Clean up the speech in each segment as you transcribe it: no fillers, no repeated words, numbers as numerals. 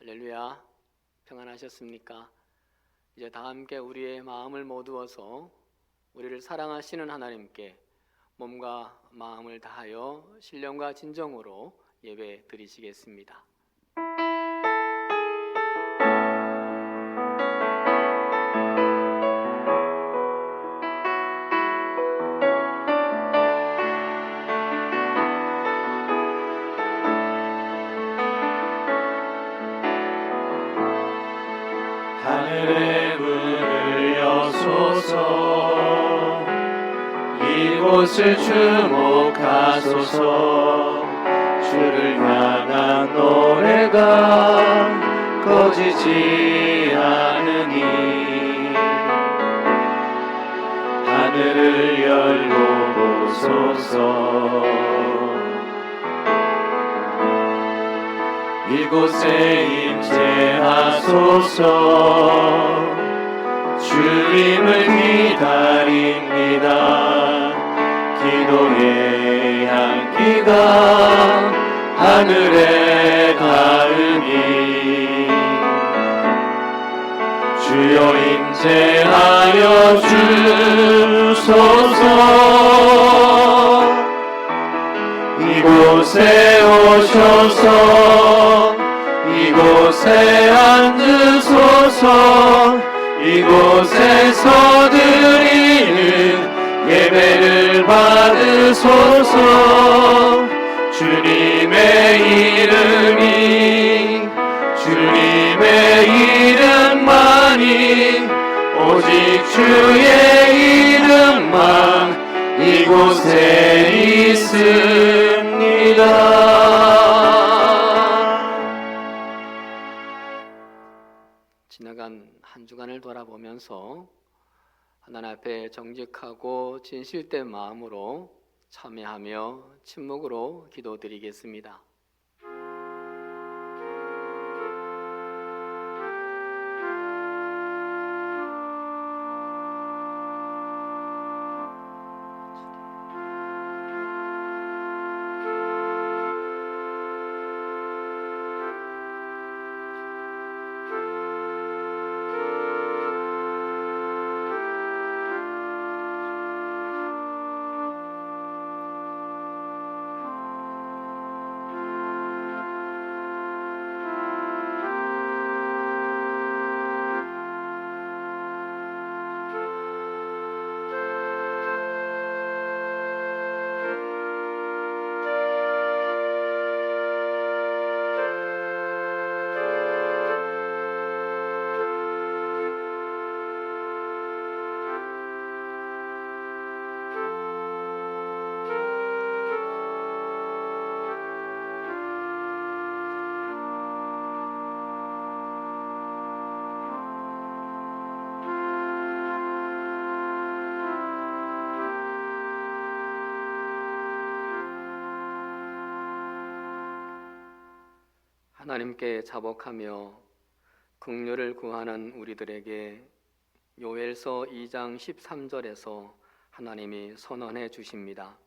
할렐루야, 평안하셨습니까? 이제 다 함께 우리의 마음을 모두어서 우리를 사랑하시는 하나님께 몸과 마음을 다하여 신령과 진정으로 예배 드리시겠습니다. 하늘의 문을 여소서, 이곳을 주목하소서. 주를 향한 노래가 꺼지지 않으니 하늘을 열고 보소서. 이곳에 임재하소서. 주님을 기다립니다. 기도의 향기가 하늘에 닿으니 주여 임재하여 주소서. 이곳에 오셔서 이곳에 앉으소서. 이곳에서 드리는 예배를 받으소서. 주님의 이름만이 오직 주의 이름만 이곳에 있습니다. 지나간 한 주간을 돌아보면서 하나님 앞에 정직하고 진실된 마음으로 참여하며 침묵으로 기도드리겠습니다. 하나님께 자복하며 긍휼을 구하는 우리들에게 요엘서 2장 13절에서 하나님이 선언해 주십니다.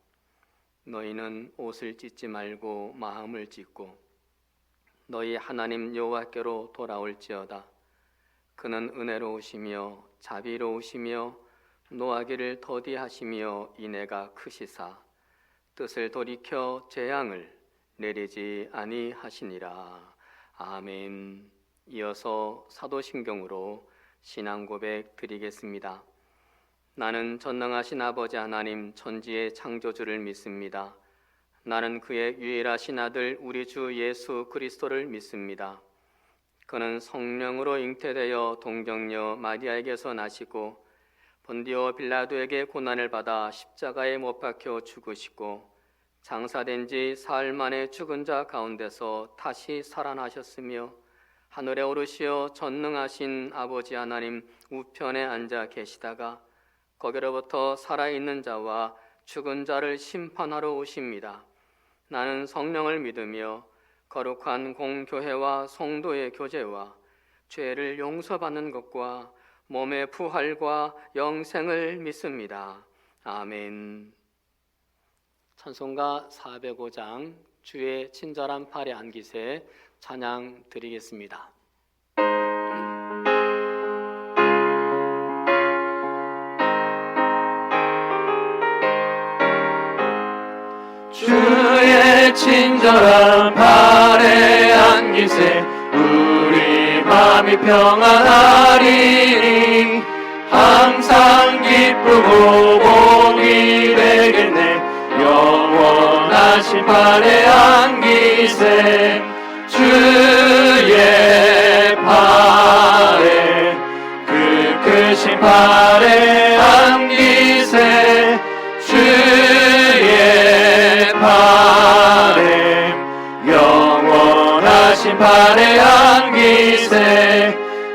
너희는 옷을 찢지 말고 마음을 찢고 너희 하나님 여호와께로 돌아올지어다. 그는 은혜로우시며 자비로우시며 노하기를 더디하시며 인애가 크시사 뜻을 돌이켜 재앙을 내리지 아니하시니라. 아멘. 이어서 사도신경으로 신앙 고백 드리겠습니다. 나는 전능하신 아버지 하나님 천지의 창조주를 믿습니다. 나는 그의 유일하신 아들 우리 주 예수 그리스도를 믿습니다. 그는 성령으로 잉태되어 동정녀 마리아에게서 나시고 본디오 빌라도에게 고난을 받아 십자가에 못 박혀 죽으시고 장사된 지 사흘 만에 죽은 자 가운데서 다시 살아나셨으며 하늘에 오르시어 전능하신 아버지 하나님 우편에 앉아 계시다가 거기로부터 살아있는 자와 죽은 자를 심판하러 오십니다. 나는 성령을 믿으며 거룩한 공교회와 성도의 교제와 죄를 용서받는 것과 몸의 부활과 영생을 믿습니다. 아멘. 찬송가 405장 주의 친절한 팔에 안기세 찬양 드리겠습니다. 주의 친절한 팔에 안기세 우리 마음이 평안하리니 항상 기쁘고 복이 되겠네. 영원하신 팔에 안기세 주의 팔에 그 크신 팔에 안기세 주의 팔에 영원하신 팔에 안기세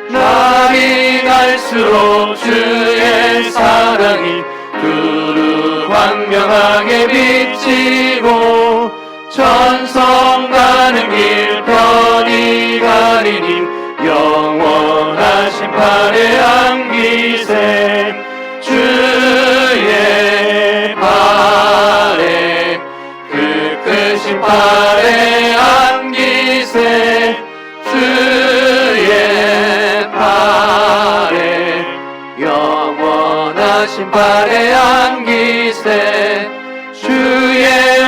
날이 갈수록 주의 사랑이 두루 광명하게 비치고 천성 가는 길 편히 가리니 영원하신 팔에 안기세 주의 팔에 그 크신 팔에 안기세 주의 팔에 영원하신 팔에 안기세 주의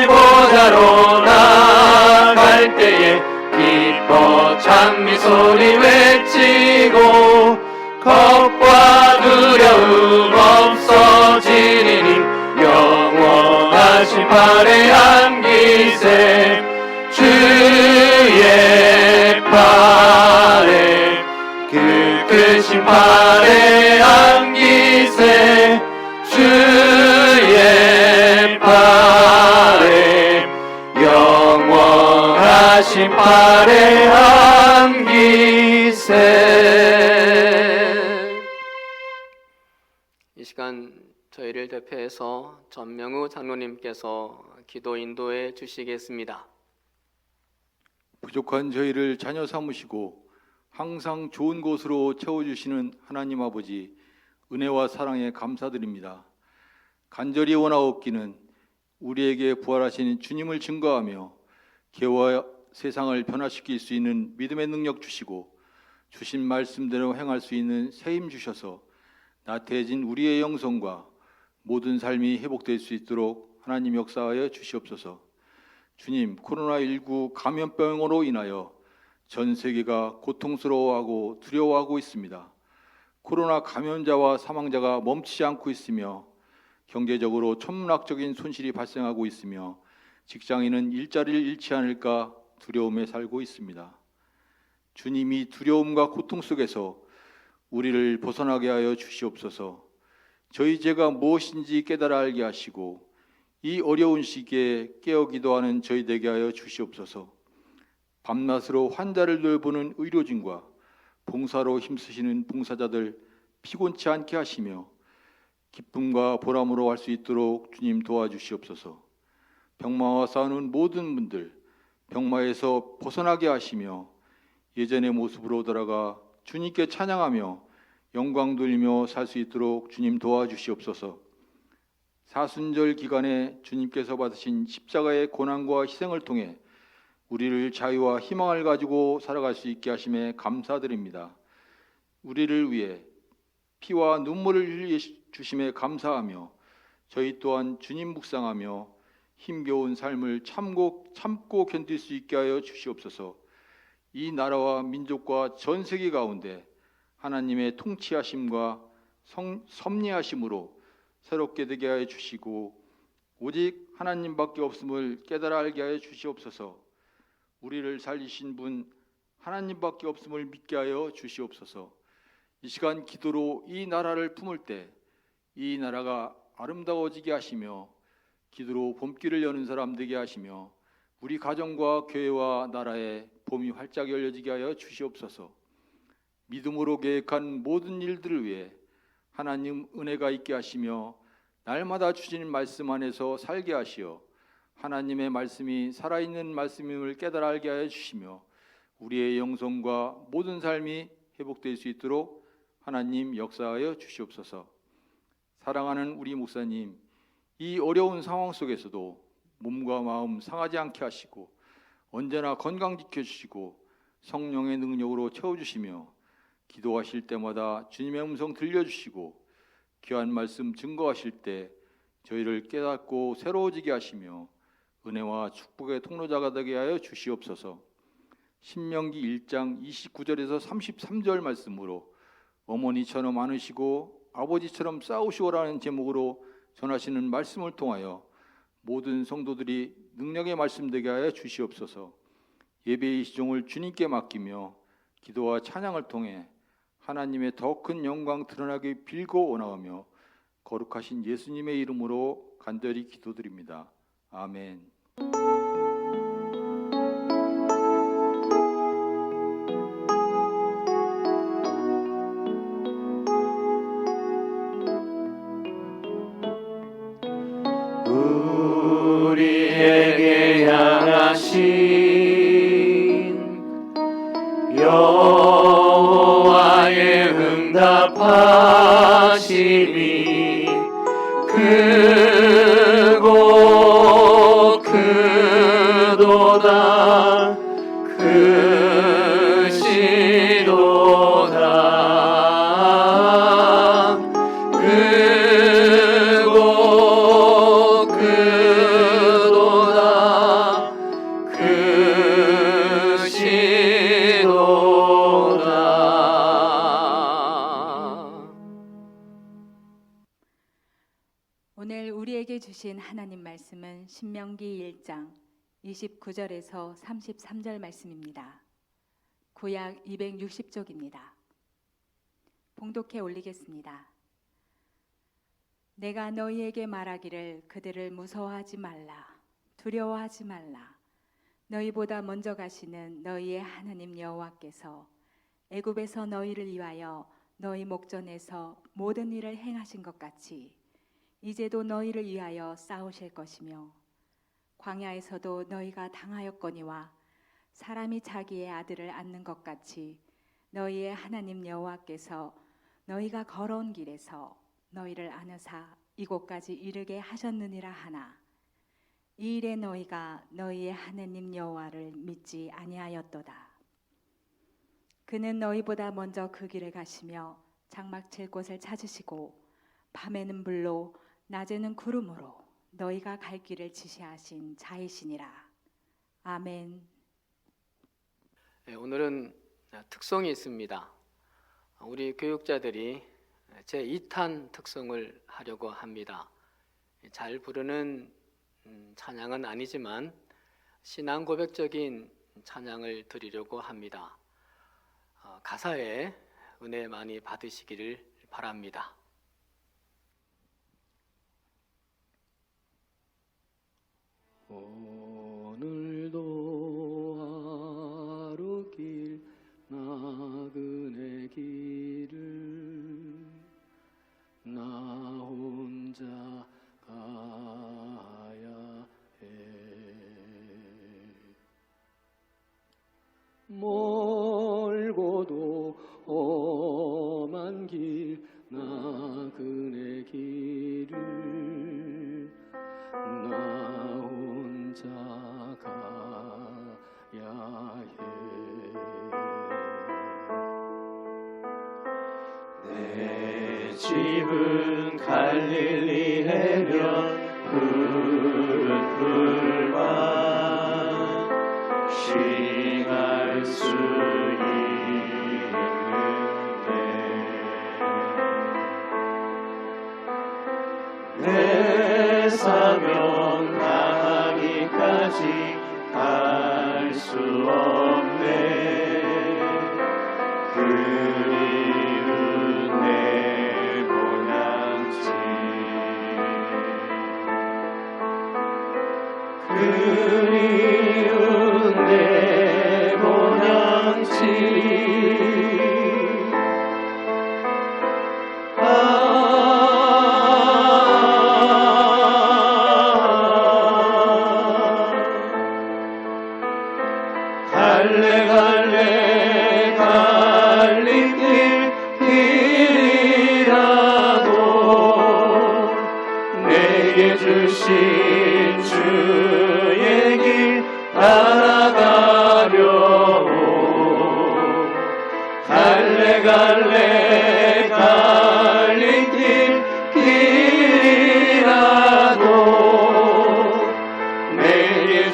보좌로 나갈 때에 기뻐 찬미 소리 외치고 겁과 두려움 없어지리니 영원하신 팔에 안기세 주의 팔에 그 크신 팔에 안기세 주의 팔에 영원하신 팔에 안기세. 이 시간 저희를 대표해서 전명우 장로님께서 기도 인도해 주시겠습니다. 부족한 저희를 자녀 삼으시고 항상 좋은 곳으로 채워주시는 하나님 아버지 은혜와 사랑에 감사드립니다. 간절히 원하옵기는 우리에게 부활하신 주님을 증거하며 개와 세상을 변화시킬 수 있는 믿음의 능력 주시고 주신 말씀대로 행할 수 있는 새 힘 주셔서 나태해진 우리의 영성과 모든 삶이 회복될 수 있도록 하나님 역사하여 주시옵소서. 주님, 코로나19 감염병으로 인하여 전 세계가 고통스러워하고 두려워하고 있습니다. 코로나 감염자와 사망자가 멈추지 않고 있으며 경제적으로 천문학적인 손실이 발생하고 있으며 직장인은 일자리를 잃지 않을까 두려움에 살고 있습니다. 주님이 두려움과 고통 속에서 우리를 벗어나게 하여 주시옵소서. 저희 죄가 무엇인지 깨달아 알게 하시고 이 어려운 시기에 깨어 기도하는 저희 되게 하여 주시옵소서. 밤낮으로 환자를 돌보는 의료진과 봉사로 힘쓰시는 봉사자들 피곤치 않게 하시며 기쁨과 보람으로 할 수 있도록 주님 도와주시옵소서. 병마와 싸우는 모든 분들 병마에서 벗어나게 하시며 예전의 모습으로 돌아가 주님께 찬양하며 영광 돌리며 살 수 있도록 주님 도와주시옵소서. 사순절 기간에 주님께서 받으신 십자가의 고난과 희생을 통해 우리를 자유와 희망을 가지고 살아갈 수 있게 하심에 감사드립니다. 우리를 위해 피와 눈물을 흘려 주심에 감사하며 저희 또한 주님 묵상하며 힘겨운 삶을 참고 견딜 수 있게 하여 주시옵소서. 이 나라와 민족과 전 세계 가운데 하나님의 통치하심과 섭리하심으로 새롭게 되게 하여 주시고 오직 하나님밖에 없음을 깨달아 알게 하여 주시옵소서. 우리를 살리신 분 하나님밖에 없음을 믿게 하여 주시옵소서. 이 시간 기도로 이 나라를 품을 때 이 나라가 아름다워지게 하시며 기도로 봄길을 여는 사람 되게 하시며 우리 가정과 교회와 나라에 봄이 활짝 열려지게 하여 주시옵소서. 믿음으로 계획한 모든 일들을 위해 하나님 은혜가 있게 하시며 날마다 주시는 말씀 안에서 살게 하시어 하나님의 말씀이 살아있는 말씀임을 깨달아 알게 하여 주시며 우리의 영성과 모든 삶이 회복될 수 있도록 하나님 역사하여 주시옵소서. 사랑하는 우리 목사님, 이 어려운 상황 속에서도 몸과 마음 상하지 않게 하시고 언제나 건강 지켜주시고 성령의 능력으로 채워주시며 기도하실 때마다 주님의 음성 들려주시고 귀한 말씀 증거하실 때 저희를 깨닫고 새로워지게 하시며 은혜와 축복의 통로자가 되게 하여 주시옵소서. 신명기 1장 29절에서 33절 말씀으로 어머니처럼 안으시고 아버지처럼 싸우시오라는 제목으로 전하시는 말씀을 통하여 모든 성도들이 능력의 말씀 되게 하여 주시옵소서. 예배의 시종을 주님께 맡기며 기도와 찬양을 통해 하나님의 더 큰 영광 드러나게 빌고 원하오며 거룩하신 예수님의 이름으로 간절히 기도드립니다. 아멘. 우리에게 향하신 여호와의 응답하심이 크고 크도다 크시도다 크고 크도다 크시도다. 오늘 우리에게 주신 하나님 말씀은 신명기 1장 29절에서 33절 말씀입니다. 구약 260쪽입니다. 봉독해 올리겠습니다. 내가 너희에게 말하기를 그들을 무서워하지 말라, 두려워하지 말라. 너희보다 먼저 가시는 너희의 하나님 여호와께서 애굽에서 너희를 위하여 너희 목전에서 모든 일을 행하신 것 같이 이제도 너희를 위하여 싸우실 것이며 광야에서도 너희가 당하였거니와 사람이 자기의 아들을 안는 것 같이 너희의 하나님 여호와께서 너희가 걸어온 길에서 너희를 안으사 이곳까지 이르게 하셨느니라 하나 이 일에 너희가 너희의 하나님 여호와를 믿지 아니하였도다. 그는 너희보다 먼저 그 길을 가시며 장막칠 곳을 찾으시고 밤에는 불로 낮에는 구름으로 너희가 갈 길을 지시하신 자이시니라. 아멘. 네, 오늘은 특송이 있습니다. 우리 교육자들이 제2탄 특송을 하려고 합니다. 잘 부르는 찬양은 아니지만 신앙 고백적인 찬양을 드리려고 합니다. 가사에 은혜 많이 받으시기를 바랍니다. 오늘도 하루 길 나그네 길을 나 혼자 가야 해. 멀고도 험한 길 나그네 길을 나 혼자 가야 해. 내 집은 갈릴리 해변 푸른 풀과 싱할 수 있는데 내 사명 다하기까지 갈 수 없네. 그리운 내 고향집 그리운 내 고향집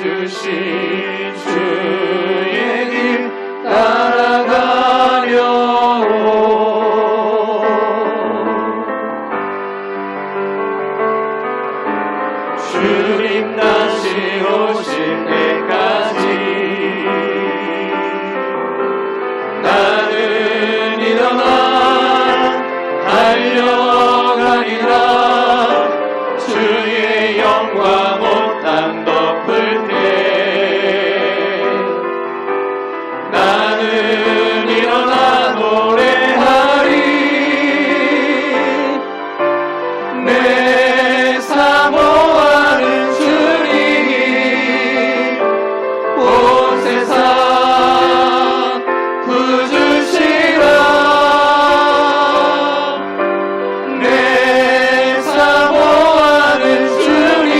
주신 주의 길 따라가려오. 주님 다시 오실 때까지 나는 일어나 달려가리라. 주의 영광 온 땅 덮을 때 나는 일어나 노래하리. 내 사모하는 주님 온 세상 부주시라. 내 사모하는 주님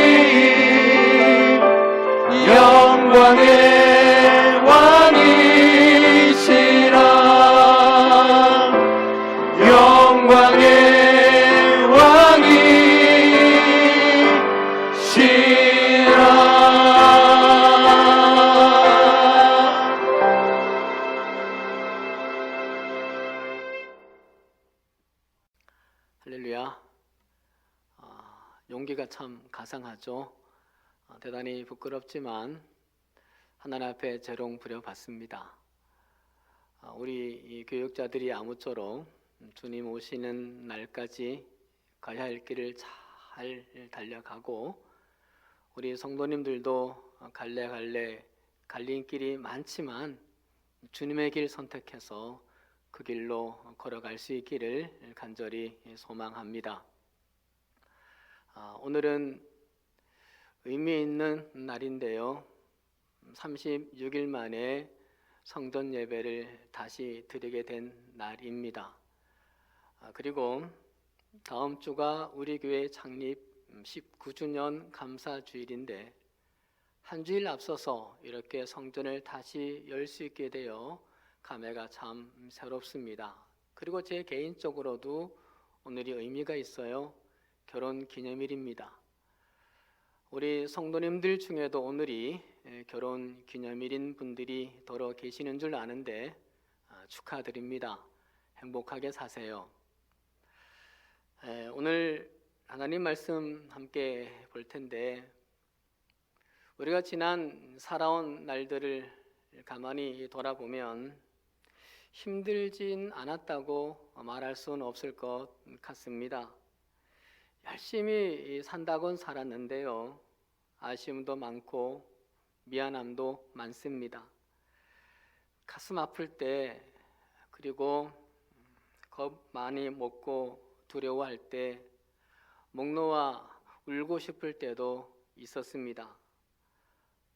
영광의 왕이시라. 영광의 왕이시라. 할렐루야. 용기가 참 가상하죠. 대단히 부끄럽지만 하나님 앞에 재롱 부려봤습니다. 우리 이 교육자들이 아무쪼록 주님 오시는 날까지 가야 할 길을 잘 달려가고, 우리 성도님들도 갈래갈래 갈림길이 많지만 주님의 길 선택해서 그 길로 걸어갈 수 있기를 간절히 소망합니다. 오늘은 의미 있는 날인데요. 36일 만에 성전 예배를 다시 드리게 된 날입니다. 그리고 다음 주가 우리 교회 창립 19주년 감사주일인데, 한 주일 앞서서 이렇게 성전을 다시 열 수 있게 되어 감회가 참 새롭습니다. 그리고 제 개인적으로도 오늘이 의미가 있어요. 결혼 기념일입니다. 우리 성도님들 중에도 오늘이 결혼 기념일인 분들이 더러 계시는 줄 아는데 축하드립니다. 행복하게 사세요. 오늘 하나님 말씀 함께 볼 텐데, 우리가 지난 살아온 날들을 가만히 돌아보면 힘들진 않았다고 말할 수는 없을 것 같습니다. 열심히 산다곤 살았는데요, 아쉬움도 많고 미안함도 많습니다. 가슴 아플 때, 그리고 겁 많이 먹고 두려워할 때, 목 놓아 울고 싶을 때도 있었습니다.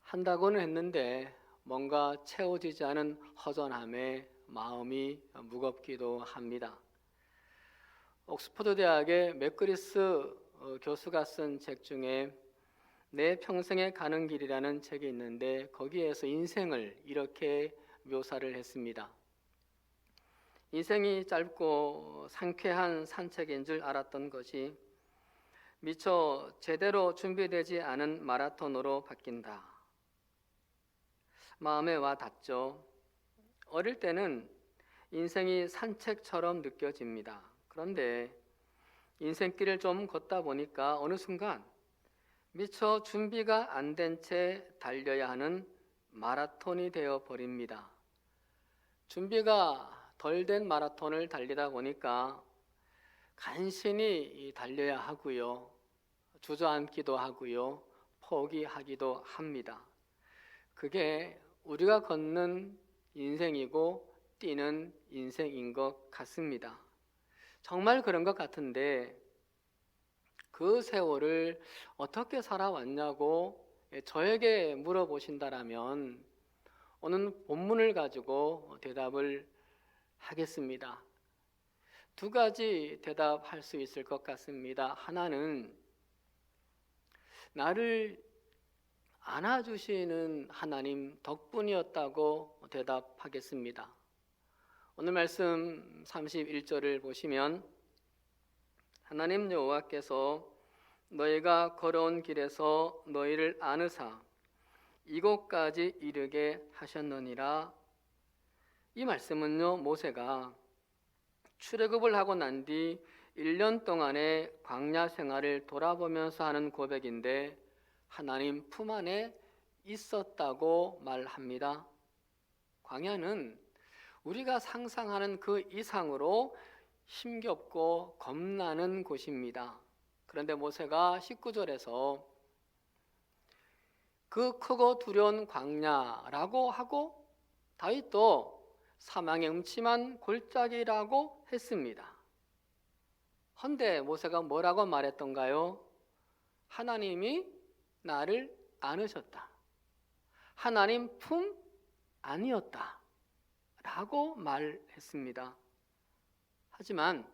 한다고는 했는데 뭔가 채워지지 않은 허전함에 마음이 무겁기도 합니다. 옥스퍼드 대학의 맥그리스 교수가 쓴 책 중에 내 평생에 가는 길이라는 책이 있는데, 거기에서 인생을 이렇게 묘사를 했습니다. 인생이 짧고 상쾌한 산책인 줄 알았던 것이 미처 제대로 준비되지 않은 마라톤으로 바뀐다. 마음에 와 닿죠. 어릴 때는 인생이 산책처럼 느껴집니다. 그런데 인생길을 좀 걷다 보니까 어느 순간 미처 준비가 안 된 채 달려야 하는 마라톤이 되어 버립니다. 준비가 덜 된 마라톤을 달리다 보니까 간신히 달려야 하고요, 주저앉기도 하고요, 포기하기도 합니다. 그게 우리가 걷는 인생이고 뛰는 인생인 것 같습니다. 정말 그런 것 같은데, 그 세월을 어떻게 살아왔냐고 저에게 물어보신다라면 오늘 본문을 가지고 대답을 하겠습니다. 두 가지 대답할 수 있을 것 같습니다. 하나는 나를 안아주시는 하나님 덕분이었다고 대답하겠습니다. 오늘 말씀 31절을 보시면 하나님 여호와께서 너희가 걸어온 길에서 너희를 안으사 이곳까지 이르게 하셨느니라. 이 말씀은요, 모세가 출애굽을 하고 난 뒤 1년 동안의 광야 생활을 돌아보면서 하는 고백인데 하나님 품 안에 있었다고 말합니다. 광야는 우리가 상상하는 그 이상으로 힘겹고 겁나는 곳입니다. 그런데 모세가 19절에서 그 크고 두려운 광야라고 하고 다윗도 사망의 음침한 골짜기라고 했습니다. 헌데 모세가 뭐라고 말했던가요? 하나님이 나를 안으셨다. 하나님 품 아니었다. 라고 말했습니다. 하지만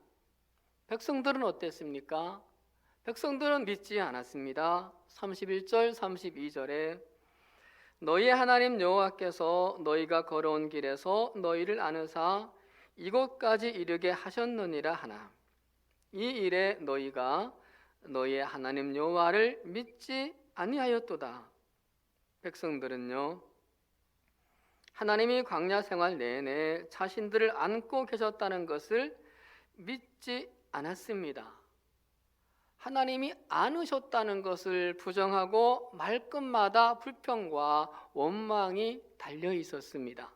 백성들은 어땠습니까? 백성들은 믿지 않았습니다. 31절, 32절에 너희 하나님 여호와께서 너희가 걸어온 길에서 너희를 안으사 이곳까지 이르게 하셨느니라 하나 이 일에 너희가 너희의 하나님 여호와를 믿지 아니하였도다. 백성들은요, 하나님이 광야 생활 내내 자신들을 안고 계셨다는 것을 믿지 않았습니다. 하나님이 안으셨다는 것을 부정하고 말끝마다 불평과 원망이 달려 있었습니다.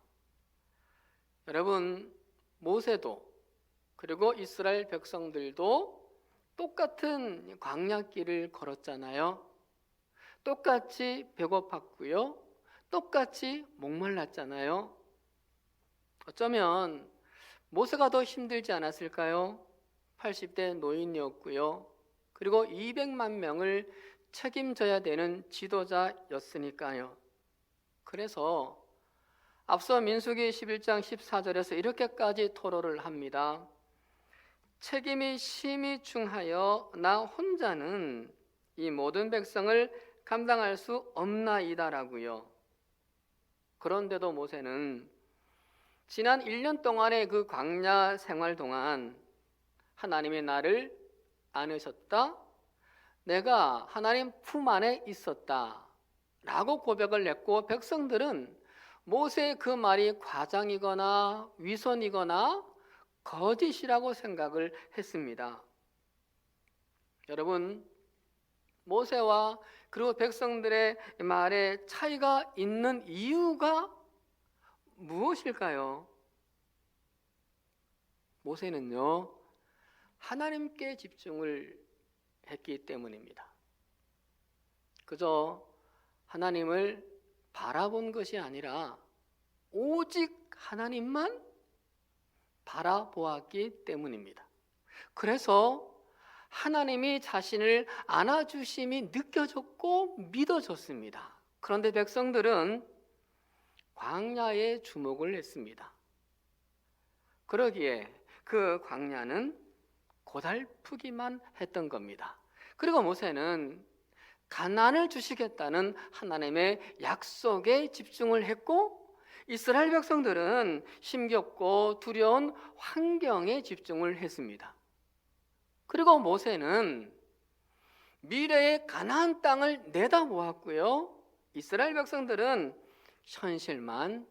여러분, 모세도 그리고 이스라엘 백성들도 똑같은 광야길을 걸었잖아요. 똑같이 배고팠고요. 똑같이 목말랐잖아요. 어쩌면 모세가 더 힘들지 않았을까요? 80대 노인이었고요. 그리고 200만 명을 책임져야 되는 지도자였으니까요. 그래서 앞서 민수기 11장 14절에서 이렇게까지 토로를 합니다. 책임이 심히 중하여 나 혼자는 이 모든 백성을 감당할 수 없나이다라고요. 그런데도 모세는 지난 1년 동안의 그 광야 생활 동안 하나님이 나를 안으셨다. 내가 하나님 품 안에 있었다. 라고 고백을 했고 백성들은 모세의 그 말이 과장이거나 위선이거나 거짓이라고 생각을 했습니다. 여러분, 모세와 그리고 백성들의 말에 차이가 있는 이유가 무엇일까요? 모세는요, 하나님께 집중을 했기 때문입니다. 그저 하나님을 바라본 것이 아니라 오직 하나님만 바라보았기 때문입니다. 그래서 하나님이 자신을 안아주심이 느껴졌고 믿어졌습니다. 그런데 백성들은 광야에 주목을 했습니다. 그러기에 그 광야는 고달프기만 했던 겁니다. 그리고 모세는 가나안을 주시겠다는 하나님의 약속에 집중을 했고 이스라엘 백성들은 힘겹고 두려운 환경에 집중을 했습니다. 그리고 모세는 미래의 가나안 땅을 내다보았고요. 이스라엘 백성들은 현실만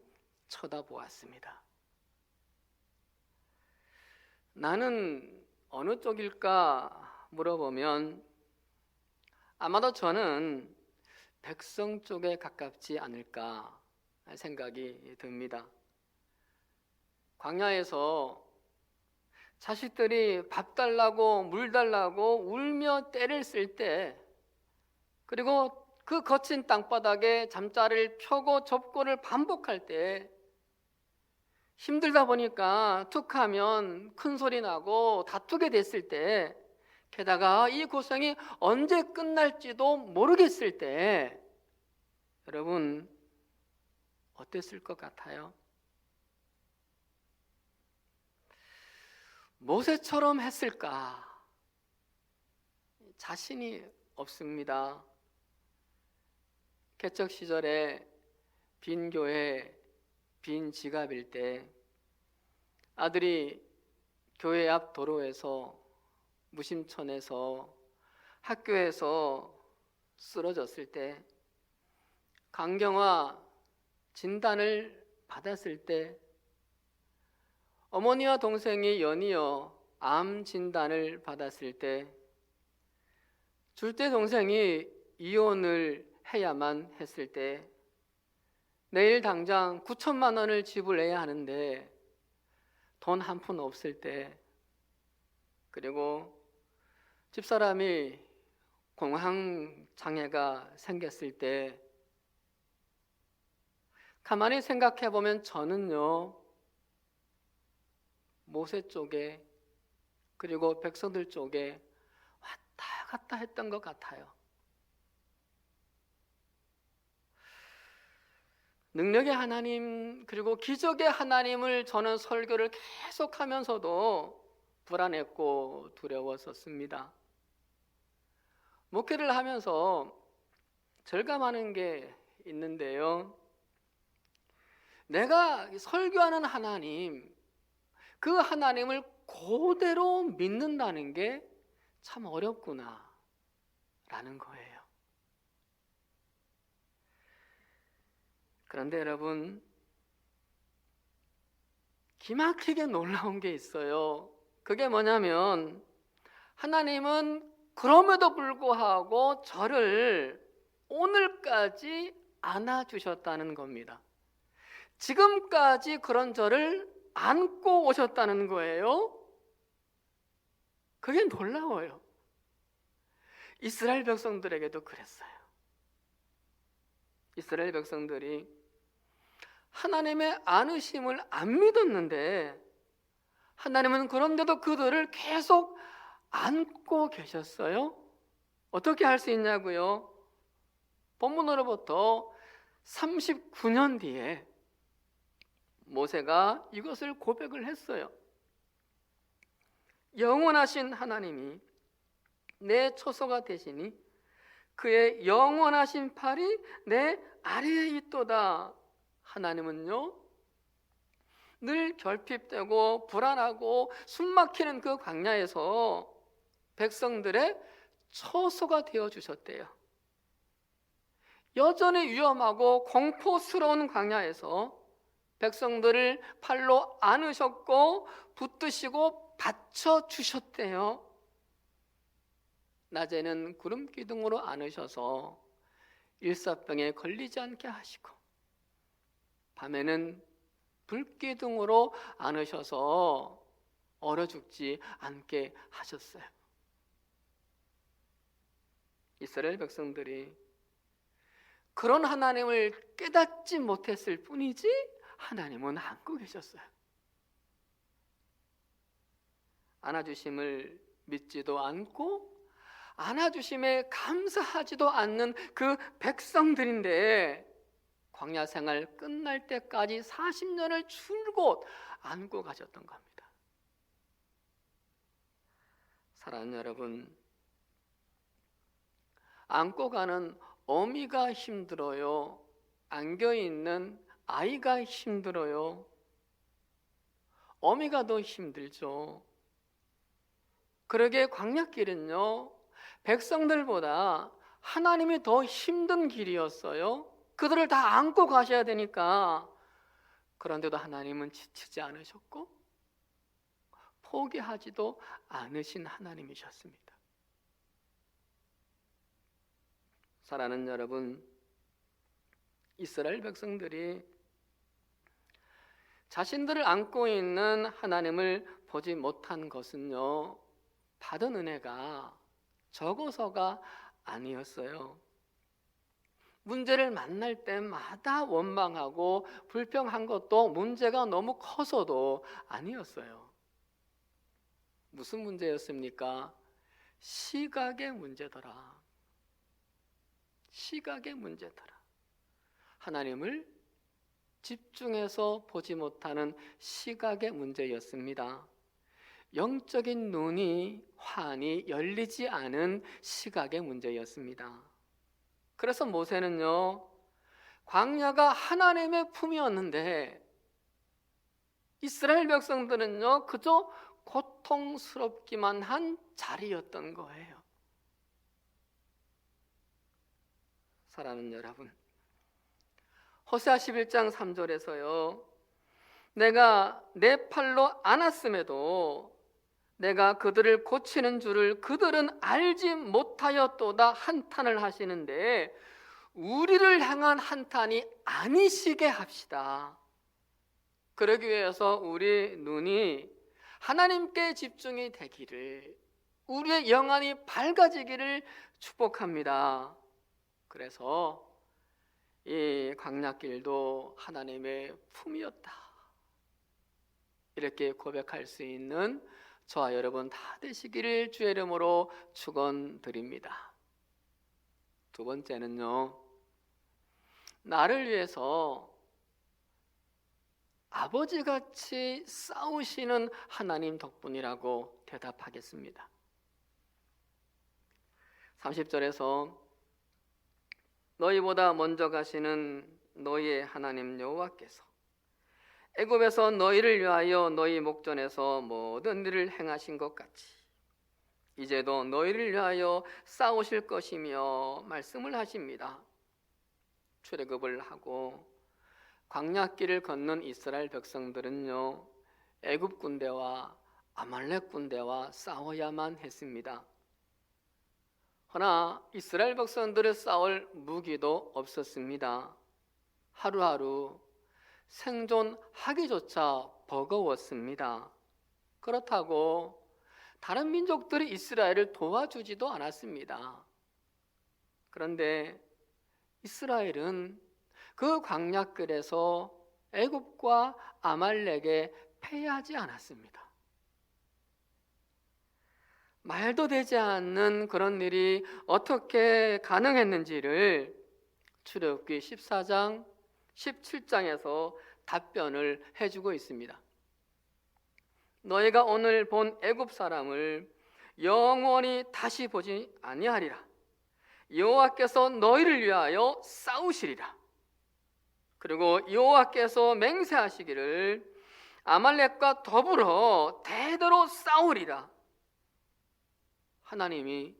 쳐다보았습니다. 나는 어느 쪽일까 물어보면 아마도 저는 백성 쪽에 가깝지 않을까 생각이 듭니다. 광야에서 자식들이 밥 달라고 물 달라고 울며 떼를 쓸 때, 그리고 그 거친 땅바닥에 잠자리를 펴고 접고를 반복할 때 힘들다 보니까 툭하면 큰 소리 나고 다투게 됐을 때, 게다가 이 고생이 언제 끝날지도 모르겠을 때 여러분 어땠을 것 같아요? 모세처럼 했을까? 자신이 없습니다. 개척 시절에 빈 교회, 빈 지갑일 때 아들이 교회 앞 도로에서 무심천에서 학교에서 쓰러졌을 때 강경화 진단을 받았을 때 어머니와 동생이 연이어 암 진단을 받았을 때 줄대 동생이 이혼을 해야만 했을 때 내일 당장 9천만 원을 지불해야 하는데 돈 한 푼 없을 때, 그리고 집사람이 공황장애가 생겼을 때, 가만히 생각해 보면 저는요, 모세 쪽에 그리고 백성들 쪽에 왔다 갔다 했던 것 같아요. 능력의 하나님 그리고 기적의 하나님을 저는 설교를 계속하면서도 불안했고 두려웠었습니다. 목회를 하면서 절감하는 게 있는데요, 내가 설교하는 하나님, 그 하나님을 그대로 믿는다는 게 참 어렵구나 라는 거예요. 그런데 여러분, 기막히게 놀라운 게 있어요. 그게 뭐냐면 하나님은 그럼에도 불구하고 저를 오늘까지 안아주셨다는 겁니다. 지금까지 그런 저를 안고 오셨다는 거예요. 그게 놀라워요. 이스라엘 백성들에게도 그랬어요. 이스라엘 백성들이 하나님의 안으심을 안 믿었는데 하나님은 그런데도 그들을 계속 안고 계셨어요. 어떻게 할 수 있냐고요? 본문으로부터 39년 뒤에 모세가 이것을 고백을 했어요. 영원하신 하나님이 내 처소가 되시니 그의 영원하신 팔이 내 아래에 있도다. 하나님은요, 늘 결핍되고 불안하고 숨막히는 그 광야에서 백성들의 처소가 되어주셨대요. 여전히 위험하고 공포스러운 광야에서 백성들을 팔로 안으셨고 붙드시고 받쳐주셨대요. 낮에는 구름 기둥으로 안으셔서 일사병에 걸리지 않게 하시고 밤에는 불기둥으로 안으셔서 얼어 죽지 않게 하셨어요. 이스라엘 백성들이 그런 하나님을 깨닫지 못했을 뿐이지 하나님은 안고 계셨어요. 안아주심을 믿지도 않고 안아주심에 감사하지도 않는 그 백성들인데 광야 생활 끝날 때까지 40년을 줄곧 안고 가셨던 겁니다. 사랑하는 여러분, 안고 가는 어미가 힘들어요? 안겨 있는 아이가 힘들어요? 어미가 더 힘들죠. 그러게 광야길은요, 백성들보다 하나님이 더 힘든 길이었어요. 그들을 다 안고 가셔야 되니까. 그런데도 하나님은 지치지 않으셨고 포기하지도 않으신 하나님이셨습니다. 사랑하는 여러분, 이스라엘 백성들이 자신들을 안고 있는 하나님을 보지 못한 것은요, 받은 은혜가 적어서가 아니었어요. 문제를 만날 때마다 원망하고 불평한 것도 문제가 너무 커서도 아니었어요. 무슨 문제였습니까? 시각의 문제더라. 시각의 문제더라. 하나님을 집중해서 보지 못하는 시각의 문제였습니다. 영적인 눈이 환히 열리지 않은 시각의 문제였습니다. 그래서 모세는요, 광야가 하나님의 품이었는데 이스라엘 백성들은요, 그저 고통스럽기만 한 자리였던 거예요. 사랑하는 여러분, 호세아 11장 3절에서요. 내가 내 팔로 안았음에도 내가 그들을 고치는 줄을 그들은 알지 못하였도다 한탄을 하시는데 우리를 향한 한탄이 아니시게 합시다. 그러기 위해서 우리 눈이 하나님께 집중이 되기를, 우리의 영안이 밝아지기를 축복합니다. 그래서 이 광야길도 하나님의 품이었다, 이렇게 고백할 수 있는 저와 여러분 다 되시기를 주의 이름으로 축원드립니다. 두 번째는요, 나를 위해서 아버지같이 싸우시는 하나님 덕분이라고 대답하겠습니다. 30절에서 너희보다 먼저 가시는 너희의 하나님 여호와께서 애굽에서 너희를 위하여 너희 목전에서 모든 일을 행하신 것 같이 이제도 너희를 위하여 싸우실 것이며 말씀을 하십니다. 출애굽을 하고 광야길을 걷는 이스라엘 백성들은요, 애굽 군대와 아말렉 군대와 싸워야만 했습니다. 허나 이스라엘 백성들의 싸울 무기도 없었습니다. 하루하루 생존하기조차 버거웠습니다. 그렇다고 다른 민족들이 이스라엘을 도와주지도 않았습니다. 그런데 이스라엘은 그 광야길에서 애굽과 아말렉에 패하지 않았습니다. 말도 되지 않는 그런 일이 어떻게 가능했는지를 출애굽기 14장, 17장에서 답변을 해주고 있습니다. 너희가 오늘 본 애굽 사람을 영원히 다시 보지 아니하리라. 여호와께서 너희를 위하여 싸우시리라. 그리고 여호와께서 맹세하시기를 아말렉과 더불어 대대로 싸우리라. 하나님이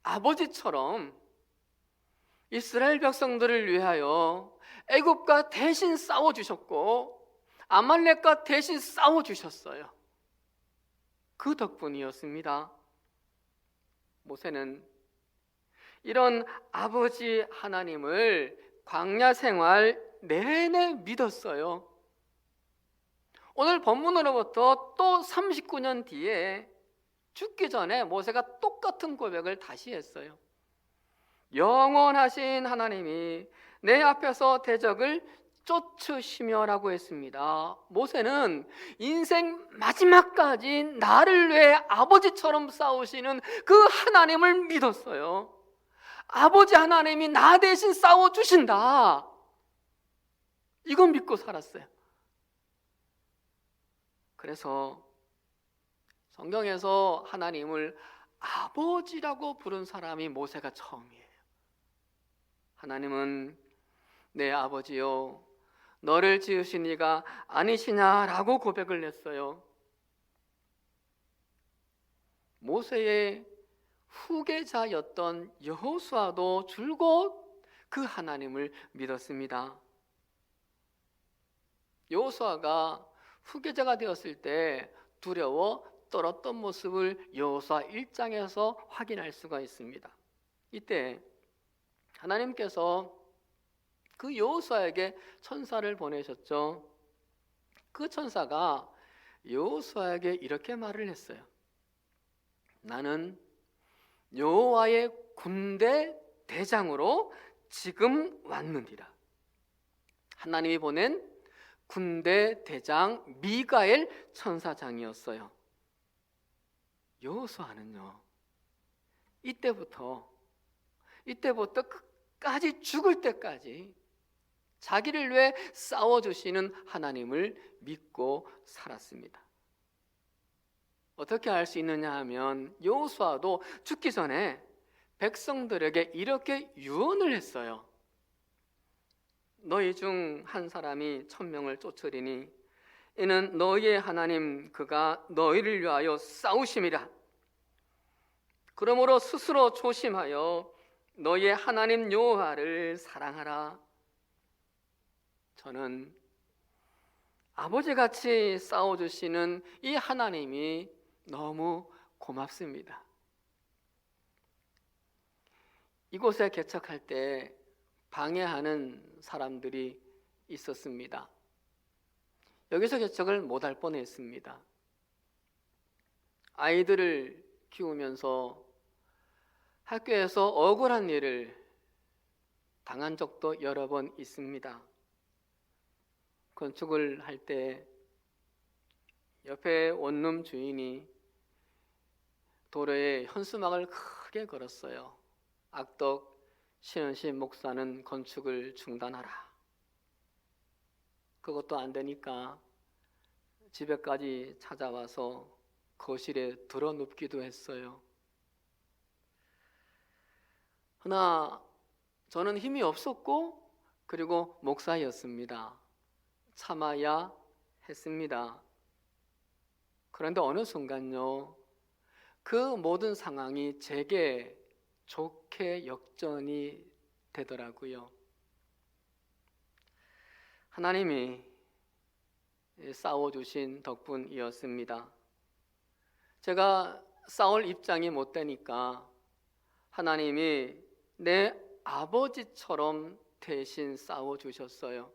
아버지처럼 이스라엘 백성들을 위하여 애굽과 대신 싸워주셨고 아말렉과 대신 싸워주셨어요. 그 덕분이었습니다. 모세는 이런 아버지 하나님을 광야 생활 내내 믿었어요. 오늘 본문으로부터 또 39년 뒤에 죽기 전에 모세가 똑같은 고백을 다시 했어요. 영원하신 하나님이 내 앞에서 대적을 쫓으시며라고 했습니다. 모세는 인생 마지막까지 나를 위해 아버지처럼 싸우시는 그 하나님을 믿었어요. 아버지 하나님이 나 대신 싸워주신다, 이건 믿고 살았어요. 그래서 성경에서 하나님을 아버지라고 부른 사람이 모세가 처음이에요. 하나님은 내 아버지요 너를 지으신 이가 아니시냐라고 고백을 했어요. 모세의 후계자였던 여호수아도 줄곧 그 하나님을 믿었습니다. 여호수아가 후계자가 되었을 때 두려워 떨었던 모습을 여호수아 1장에서 확인할 수가 있습니다. 이때 하나님께서 그 여호수아에게 천사를 보내셨죠. 그 천사가 여호수아에게 이렇게 말을 했어요. 나는 여호와의 군대 대장으로 지금 왔느니라. 하나님이 보낸 군대 대장 미가엘 천사장이었어요. 여호수아는요, 이때부터 끝까지 죽을 때까지 자기를 위해 싸워주시는 하나님을 믿고 살았습니다. 어떻게 알 수 있느냐 하면 여호수아도 죽기 전에 백성들에게 이렇게 유언을 했어요. 너희 중 한 사람이 1000명을 쫓으리니 이는 너희의 하나님 그가 너희를 위하여 싸우심이라. 그러므로 스스로 조심하여 너희의 하나님 여호와를 사랑하라. 저는 아버지같이 싸워주시는 이 하나님이 너무 고맙습니다. 이곳에 개척할 때 방해하는 사람들이 있었습니다. 여기서 개척을 못할 뻔했습니다. 아이들을 키우면서 학교에서 억울한 일을 당한 적도 여러 번 있습니다. 건축을 할 때 옆에 원룸 주인이 도로에 현수막을 크게 걸었어요. 악덕 신원식 목사는 건축을 중단하라. 그것도 안 되니까 집에까지 찾아와서 거실에 드러눕기도 했어요. 그러나 저는 힘이 없었고 그리고 목사였습니다. 참아야 했습니다. 그런데 어느 순간요, 그 모든 상황이 제게 좋게 역전이 되더라고요. 하나님이 싸워주신 덕분이었습니다. 제가 싸울 입장이 못 되니까 하나님이 내 아버지처럼 대신 싸워주셨어요.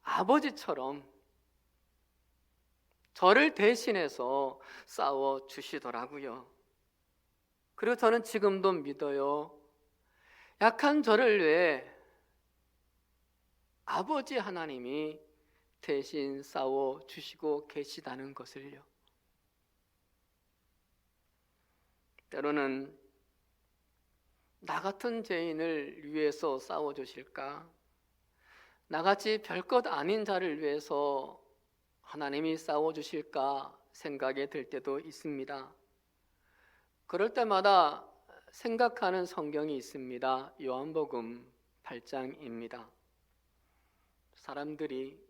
아버지처럼 저를 대신해서 싸워주시더라고요. 그리고 저는 지금도 믿어요. 약한 저를 위해 아버지 하나님이 대신 싸워주시고 계시다는 것을요. 때로는 나 같은 죄인을 위해서 싸워주실까? 나같이 별것 아닌 자를 위해서 하나님이 싸워주실까 생각이 들 때도 있습니다. 그럴 때마다 생각하는 성경이 있습니다. 요한복음 8장입니다. 사람들이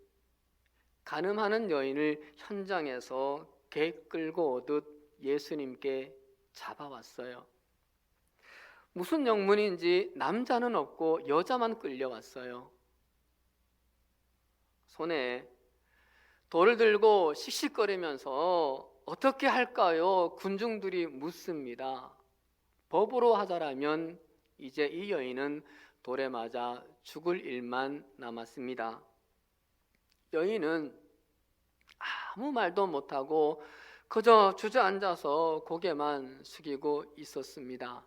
간음하는 여인을 현장에서 개 끌고 오듯 예수님께 잡아왔어요. 무슨 영문인지 남자는 없고 여자만 끌려왔어요. 손에 돌을 들고 씩씩거리면서 어떻게 할까요? 군중들이 묻습니다. 법으로 하자라면 이제 이 여인은 돌에 맞아 죽을 일만 남았습니다. 여인은 아무 말도 못하고 그저 주저앉아서 고개만 숙이고 있었습니다.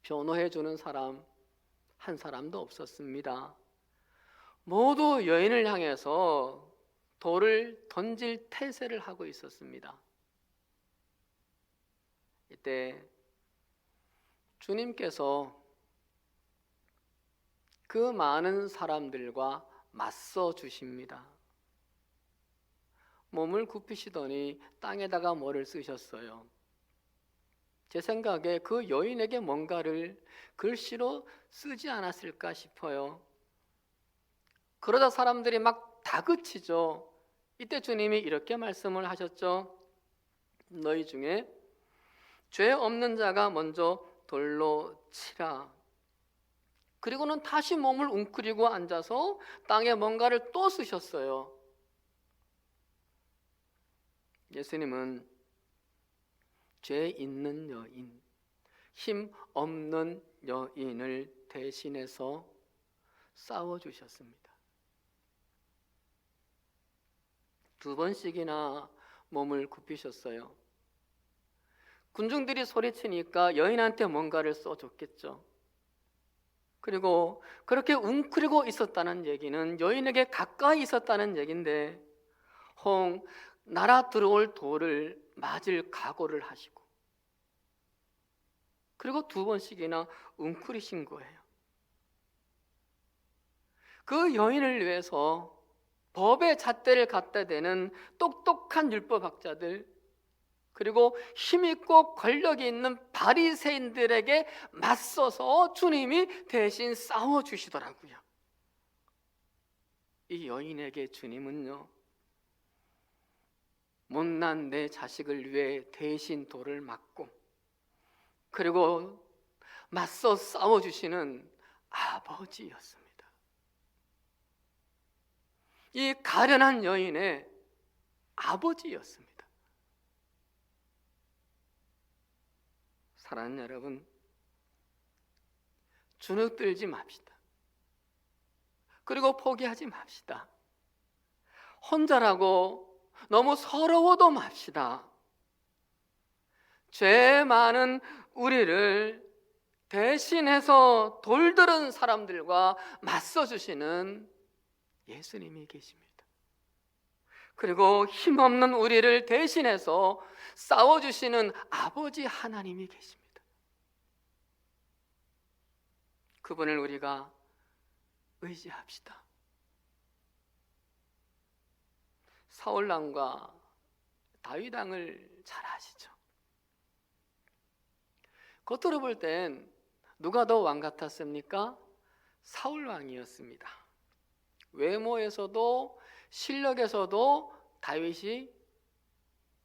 변호해주는 사람 한 사람도 없었습니다. 모두 여인을 향해서 돌을 던질 태세를 하고 있었습니다. 이때 주님께서 그 많은 사람들과 맞서 주십니다. 몸을 굽히시더니 땅에다가 뭐를 쓰셨어요. 제 생각에 그 여인에게 뭔가를 글씨로 쓰지 않았을까 싶어요. 그러다 사람들이 막 다그치죠. 이때 주님이 이렇게 말씀을 하셨죠. 너희 중에 죄 없는 자가 먼저 돌로 치라. 그리고는 다시 몸을 웅크리고 앉아서 땅에 뭔가를 또 쓰셨어요. 예수님은 죄 있는 여인, 힘 없는 여인을 대신해서 싸워주셨습니다. 2번씩이나 몸을 굽히셨어요. 군중들이 소리치니까 여인한테 뭔가를 써줬겠죠. 그리고 그렇게 웅크리고 있었다는 얘기는 여인에게 가까이 있었다는 얘기인데 홍 날아 들어올 돌을 맞을 각오를 하시고 그리고 2번씩이나 웅크리신 거예요. 그 여인을 위해서 법의 잣대를 갖다 대는 똑똑한 율법학자들 그리고 힘있고 권력이 있는 바리새인들에게 맞서서 주님이 대신 싸워주시더라고요. 이 여인에게 주님은요, 못난 내 자식을 위해 대신 돌을 맞고 그리고 맞서 싸워주시는 아버지였습니다. 이 가련한 여인의 아버지였습니다. 사랑하는 여러분, 주눅 들지 맙시다. 그리고 포기하지 맙시다. 혼자라고 너무 서러워도 맙시다. 죄 많은 우리를 대신해서 돌들은 사람들과 맞서주시는 예수님이 계십니다. 그리고 힘없는 우리를 대신해서 싸워주시는 아버지 하나님이 계십니다. 그분을 우리가 의지합시다. 사울왕과 다윗왕을 잘 아시죠? 겉으로 볼 땐 누가 더 왕 같았습니까? 사울왕이었습니다. 외모에서도 실력에서도 다윗이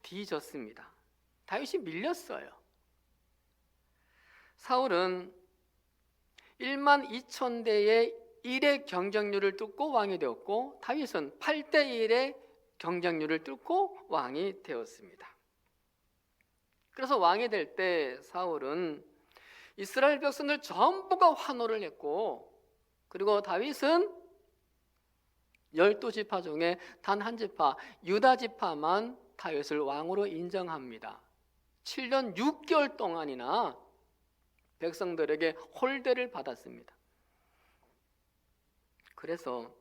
뒤졌습니다. 다윗이 밀렸어요. 사울은 1만 2천 대의 1의 경쟁률을 뚫고 왕이 되었고, 다윗은 8대 1의 경쟁률을 뚫고 왕이 되었습니다. 그래서 왕이 될 때 사울은 이스라엘 백성들 전부가 환호를 했고, 그리고 다윗은 12지파 중에 단 한 지파, 유다 지파만 다윗을 왕으로 인정합니다. 7년 6개월 동안이나 백성들에게 홀대를 받았습니다. 그래서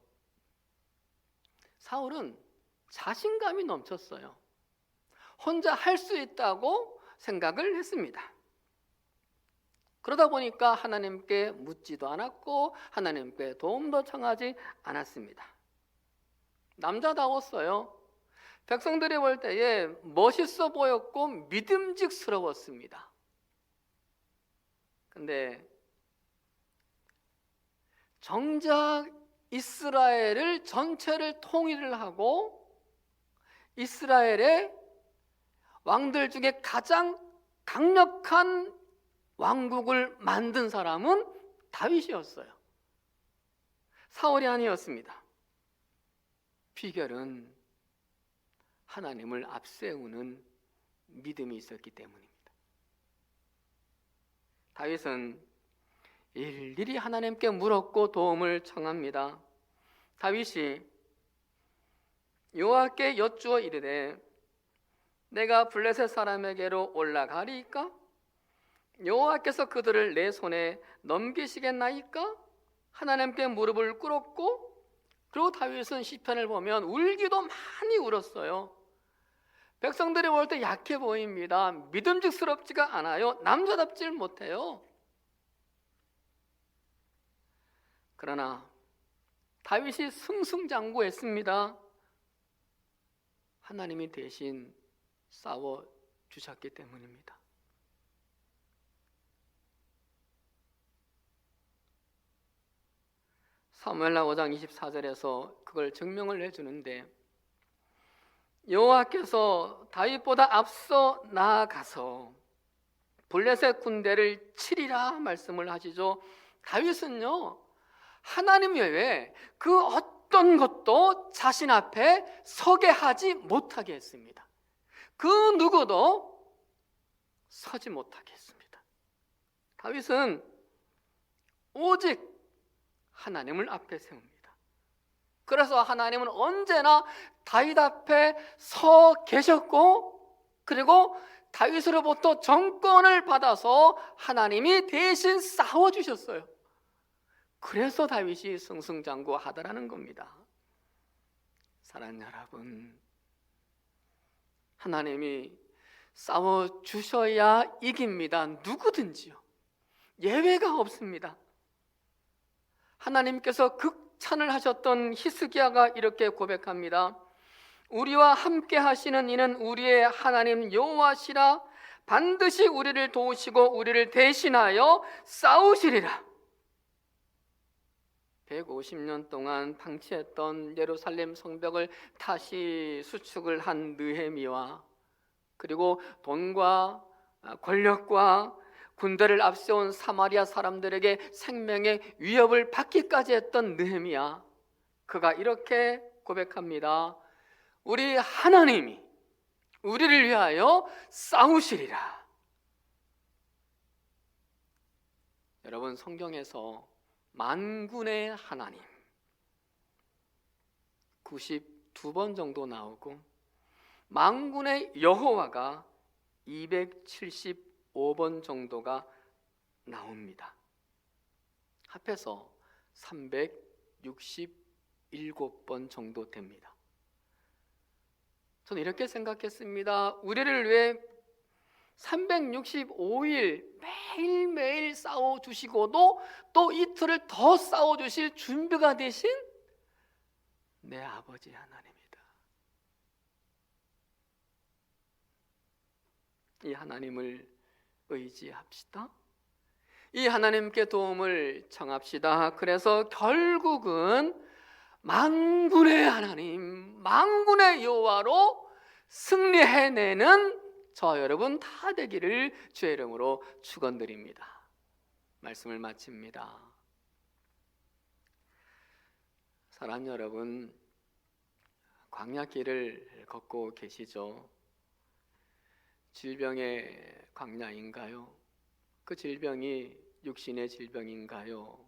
사울은 자신감이 넘쳤어요. 혼자 할 수 있다고 생각을 했습니다. 그러다 보니까 하나님께 묻지도 않았고 하나님께 도움도 청하지 않았습니다. 남자다웠어요. 백성들이 볼 때에 멋있어 보였고 믿음직스러웠습니다. 근데 정작 이스라엘을 전체를 통일을 하고 이스라엘의 왕들 중에 가장 강력한 왕국을 만든 사람은 다윗이었어요. 사울이 아니었습니다. 비결은 하나님을 앞세우는 믿음이 있었기 때문입니다. 다윗은 일일이 하나님께 물었고 도움을 청합니다. 다윗이 여호와께 여쭈어 이르되 내가 블레셋 사람에게로 올라가리이까? 여호와께서 그들을 내 손에 넘기시겠나이까? 하나님께 무릎을 꿇었고, 그리고 다윗은 시편을 보면 울기도 많이 울었어요. 백성들이 볼 때 약해 보입니다. 믿음직스럽지가 않아요. 남자답질 못해요. 그러나 다윗이 승승장구했습니다. 하나님이 대신 싸워 주셨기 때문입니다. 사무엘하 5장 24절에서 그걸 증명을 해주는데, 여호와께서 다윗보다 앞서 나아가서 블레셋 군대를 치리라 말씀을 하시죠. 다윗은요, 하나님 외에 그 어떤 것도 자신 앞에 서게 하지 못하게 했습니다. 그 누구도 서지 못하게 했습니다. 다윗은 오직 하나님을 앞에 세웁니다. 그래서 하나님은 언제나 다윗 앞에 서 계셨고, 그리고 다윗으로부터 정권을 받아서 하나님이 대신 싸워주셨어요. 그래서 다윗이 승승장구하더라는 겁니다. 사랑하는 여러분, 하나님이 싸워주셔야 이깁니다. 누구든지요. 예외가 없습니다. 하나님께서 극찬을 하셨던 히스기야가 이렇게 고백합니다. 우리와 함께 하시는 이는 우리의 하나님 여호와시라. 반드시 우리를 도우시고 우리를 대신하여 싸우시리라. 150년 동안 방치했던 예루살렘 성벽을 다시 수축을 한 느헤미야, 그리고 돈과 권력과 군대를 앞세운 사마리아 사람들에게 생명의 위협을 받기까지 했던 느헤미야, 그가 이렇게 고백합니다. 우리 하나님이 우리를 위하여 싸우시리라. 여러분, 성경에서 만군의 하나님 92번 정도 나오고 만군의 여호와가 275번 정도가 나옵니다. 합해서 367번 정도 됩니다. 저는 이렇게 생각했습니다. 우리를 위해 365일 매일매일 싸워주시고도 또 이틀을 더 싸워주실 준비가 되신 내 아버지 하나님이다. 이 하나님을 의지합시다. 이 하나님께 도움을 청합시다. 그래서 결국은 만군의 하나님, 만군의 여호와로 승리해내는 저 여러분 다 되기를 주의 이름으로 축원드립니다. 말씀을 마칩니다. 사랑하는 여러분, 광야길을 걷고 계시죠? 질병의 광야인가요? 그 질병이 육신의 질병인가요?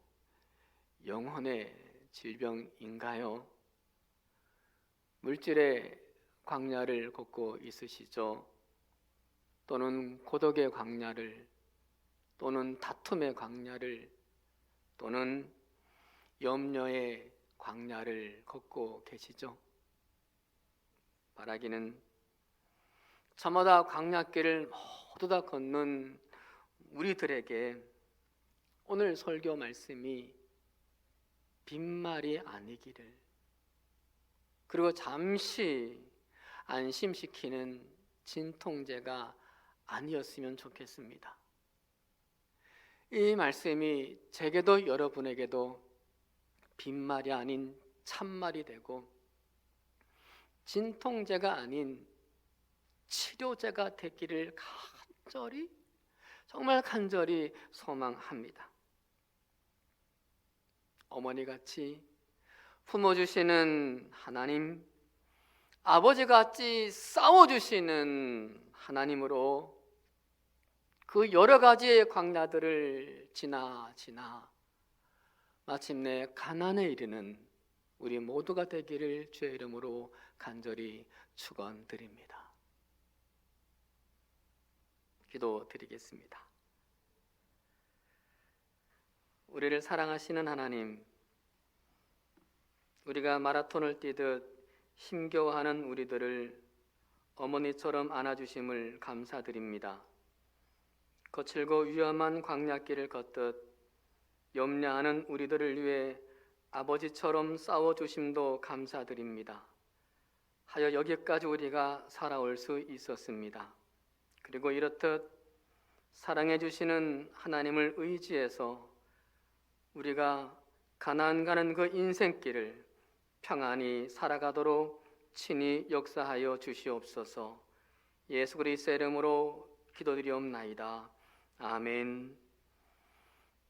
영혼의 질병인가요? 물질의 광야를 걷고 있으시죠? 또는 고독의 광야를, 또는 다툼의 광야를, 또는 염려의 광야를 걷고 계시죠? 바라기는 저마다 광야길을 모두 다 걷는 우리들에게 오늘 설교 말씀이 빈말이 아니기를, 그리고 잠시 안심시키는 진통제가 아니었으면 좋겠습니다. 이 말씀이 제게도 여러분에게도 빈말이 아닌 참말이 되고 진통제가 아닌 치료제가 되기를 간절히, 정말 간절히 소망합니다. 어머니같이 품어주시는 하나님, 아버지같이 싸워주시는 하나님으로 그 여러 가지의 광야들을 지나 마침내 가나안에 이르는 우리 모두가 되기를 주의 이름으로 간절히 축원드립니다. 기도드리겠습니다. 우리를 사랑하시는 하나님, 우리가 마라톤을 뛰듯 힘겨워하는 우리들을 어머니처럼 안아주심을 감사드립니다. 거칠고 위험한 광야길을 걷듯 염려하는 우리들을 위해 아버지처럼 싸워주심도 감사드립니다. 하여 여기까지 우리가 살아올 수 있었습니다. 그리고 이렇듯 사랑해 주시는 하나님을 의지해서 우리가 가나안 가는 그 인생길을 평안히 살아가도록 친히 역사하여 주시옵소서. 예수 그리스도의 이름으로 기도드리옵나이다. 아멘.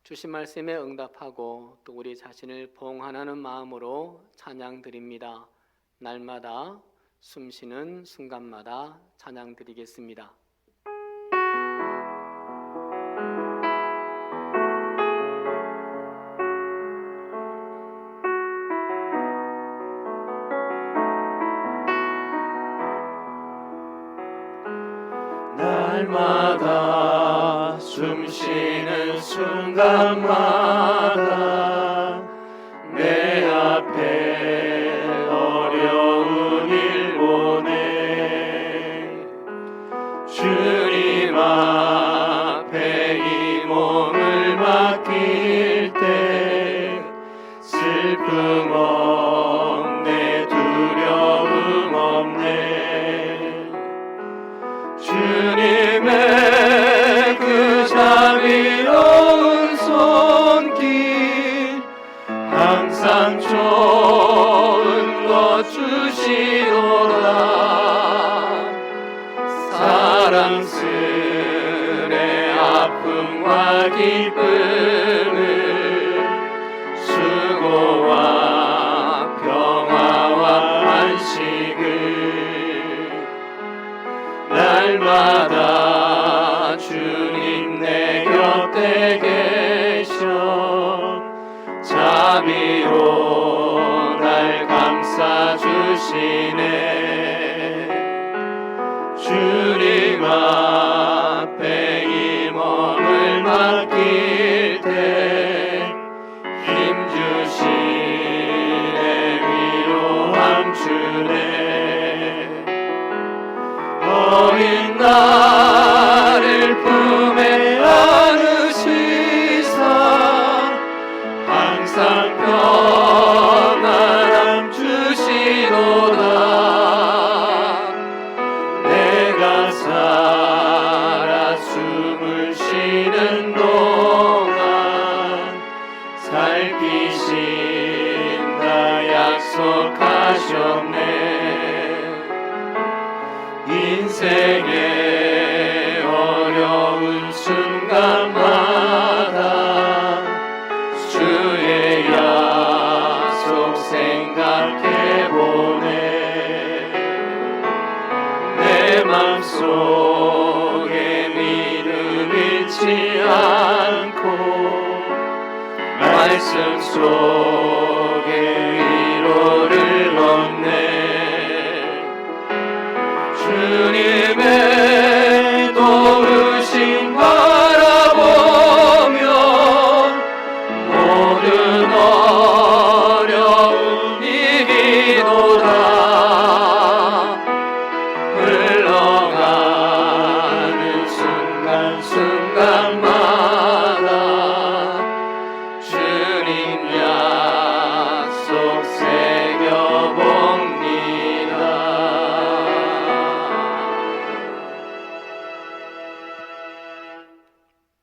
주신 말씀에 응답하고 또 우리 자신을 봉헌하는 마음으로 찬양드립니다. 날마다 숨쉬는 순간마다 찬양드리겠습니다. 날마다 숨쉬는 순간마다 내 앞에 어려운 일 보내 주님 앞에 이 몸을 맡길 때 슬픔 없네 두려움 없네 주님의 그 자비로운 손길 항상 좋은 것 주시도다 사랑스레 아픔과 기쁨을 수고와 평화와 자비로 날 감싸주시네. 주님 앞에 이 몸을 맡길 때 힘주시네. 위로함 주네. 어린 나를 품에 안으시사 항상 평안함 주시도다. 내가 살아 숨을 쉬는 동안 살피신다 약속하셨네. 인생의 어려운 순간마다 주의 약속 생각해보네. 내 맘속에 믿음 잃지 않고 말씀 속에 위로를 얻네. 주님의 도우심 바라보면 모든 어려움 이기도다. 흘러가는 순간순간마다 주님 약속 새겨봅니다.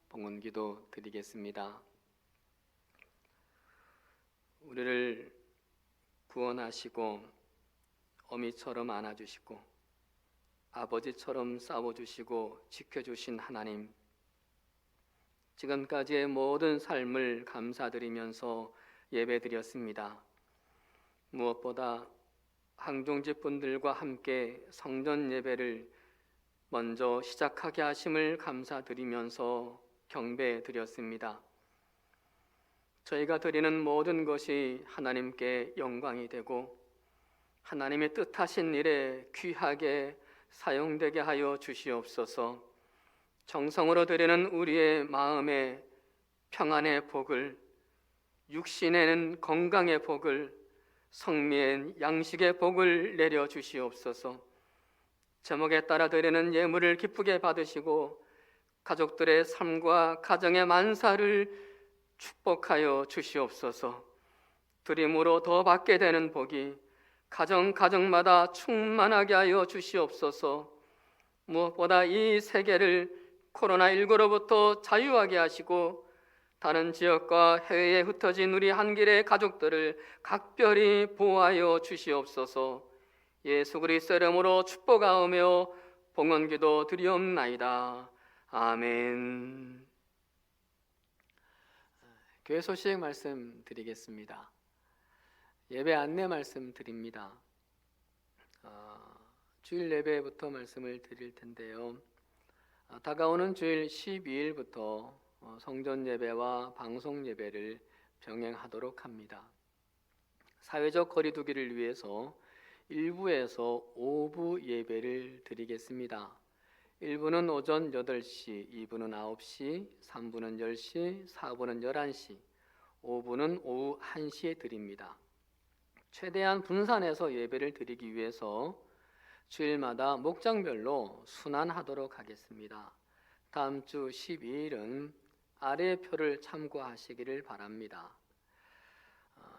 봉헌기도 드리겠습니다. 우리를 구원하시고 어미처럼 안아주시고 아버지처럼 싸워주시고 지켜주신 하나님, 지금까지의 모든 삶을 감사드리면서 예배드렸습니다. 무엇보다 항종지 분들과 함께 성전 예배를 먼저 시작하게 하심을 감사드리면서 경배드렸습니다. 저희가 드리는 모든 것이 하나님께 영광이 되고 하나님의 뜻하신 일에 귀하게 사용되게 하여 주시옵소서. 정성으로 드리는 우리의 마음의 평안의 복을, 육신에는 건강의 복을, 성미엔 양식의 복을 내려 주시옵소서. 제목에 따라 드리는 예물을 기쁘게 받으시고 가족들의 삶과 가정의 만사를 축복하여 주시옵소서. 드림으로 더 받게 되는 복이 가정마다 충만하게 하여 주시옵소서. 무엇보다 이 세계를 코로나19로부터 자유하게 하시고 다른 지역과 해외에 흩어진 우리 한길의 가족들을 각별히 보호하여 주시옵소서. 예수 그리스도 이름으로 축복하오며 봉헌기도 드리옵나이다. 아멘. 교회 소식 말씀드리겠습니다. 예배 안내 말씀드립니다. 주일 예배부터 말씀을 드릴 텐데요. 다가오는 주일 12일부터 성전 예배와 방송 예배를 병행하도록 합니다. 사회적 거리 두기를 위해서 1부에서 5부 예배를 드리겠습니다. 1부는 오전 8시, 2부는 9시, 3부는 10시, 4부는 11시, 5부는 오후 1시에 드립니다. 최대한 분산해서 예배를 드리기 위해서 주일마다 목장별로 순환하도록 하겠습니다. 다음 주 12일은 아래 표를 참고하시기를 바랍니다.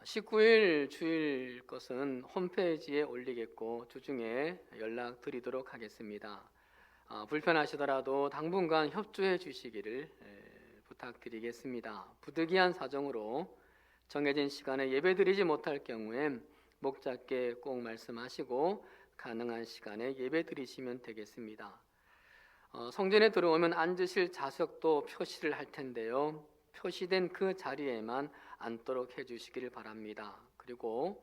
19일 주일 것은 홈페이지에 올리겠고 주중에 연락드리도록 하겠습니다. 불편하시더라도 당분간 협조해 주시기를 부탁드리겠습니다. 부득이한 사정으로 정해진 시간에 예배드리지 못할 경우엔 목자께 꼭 말씀하시고 가능한 시간에 예배드리시면 되겠습니다. 성전에 들어오면 앉으실 좌석도 표시를 할 텐데요. 표시된 그 자리에만 앉도록 해주시기를 바랍니다. 그리고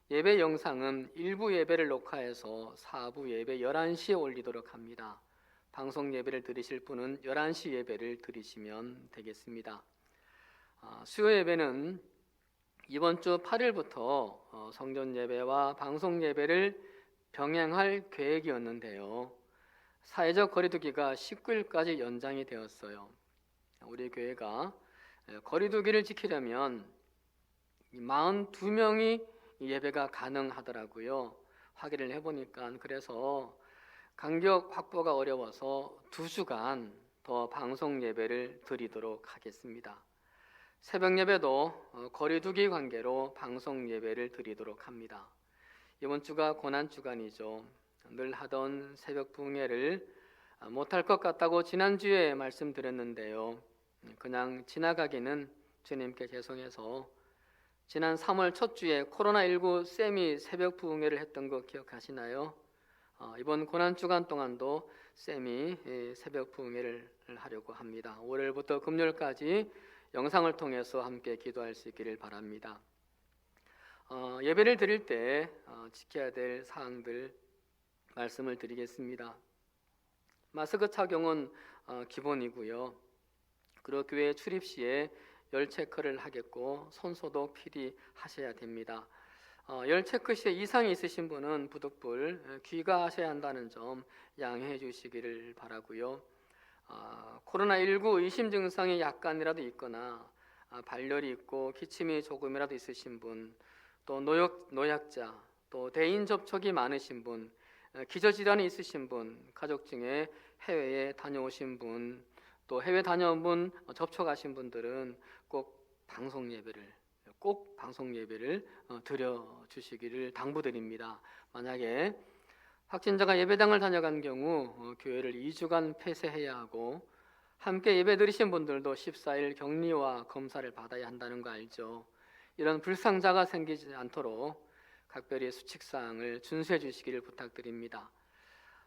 예배 영상은 1부 예배를 녹화해서 4부 예배 11시에 올리도록 합니다. 방송 예배를 드리실 분은 11시 예배를 드리시면 되겠습니다. 수요 예배는 이번 주 8일부터 성전 예배와 방송 예배를 병행할 계획이었는데요. 사회적 거리두기가 19일까지 연장이 되었어요. 우리 교회가 거리두기를 지키려면 42명이 예배가 가능하더라고요. 확인을 해보니까. 그래서 간격 확보가 어려워서 2주간 더 방송 예배를 드리도록 하겠습니다. 새벽 예배도 거리두기 관계로 방송 예배를 드리도록 합니다. 이번 주가 고난 주간이죠. 늘 하던 새벽 부흥회를 못할 것 같다고 지난주에 말씀드렸는데요. 그냥 지나가기는 주님께 죄송해서 지난 3월 첫 주에 코로나19 세미 새벽 부흥회를 했던 거 기억하시나요? 이번 고난 주간 동안도 세미 새벽 부흥회를 하려고 합니다. 월요일부터 금요일까지 영상을 통해서 함께 기도할 수 있기를 바랍니다. 예배를 드릴 때 지켜야 될 사항들 말씀을 드리겠습니다. 마스크 착용은 기본이고요. 그리고 교회 출입 시에 열 체크를 하겠고 손 소독 필히 하셔야 됩니다. 열 체크 시에 이상이 있으신 분은 부득불 귀가하셔야 한다는 점 양해해 주시기를 바라고요. 코로나19 의심 증상이 약간이라도 있거나 발열이 있고 기침이 조금이라도 있으신 분, 또 노약자, 또 대인 접촉이 많으신 분, 기저질환이 있으신 분, 가족 중에 해외에 다녀오신 분, 또 해외 다녀온 분 접촉하신 분들은 꼭 방송 예배를 드려 주시기를 당부드립니다. 만약에 확진자가 예배당을 다녀간 경우 교회를 2주간 폐쇄해야 하고 함께 예배 드리신 분들도 14일 격리와 검사를 받아야 한다는 거 알죠? 이런 불상자가 생기지 않도록 각별히 수칙사항을 준수해 주시기를 부탁드립니다.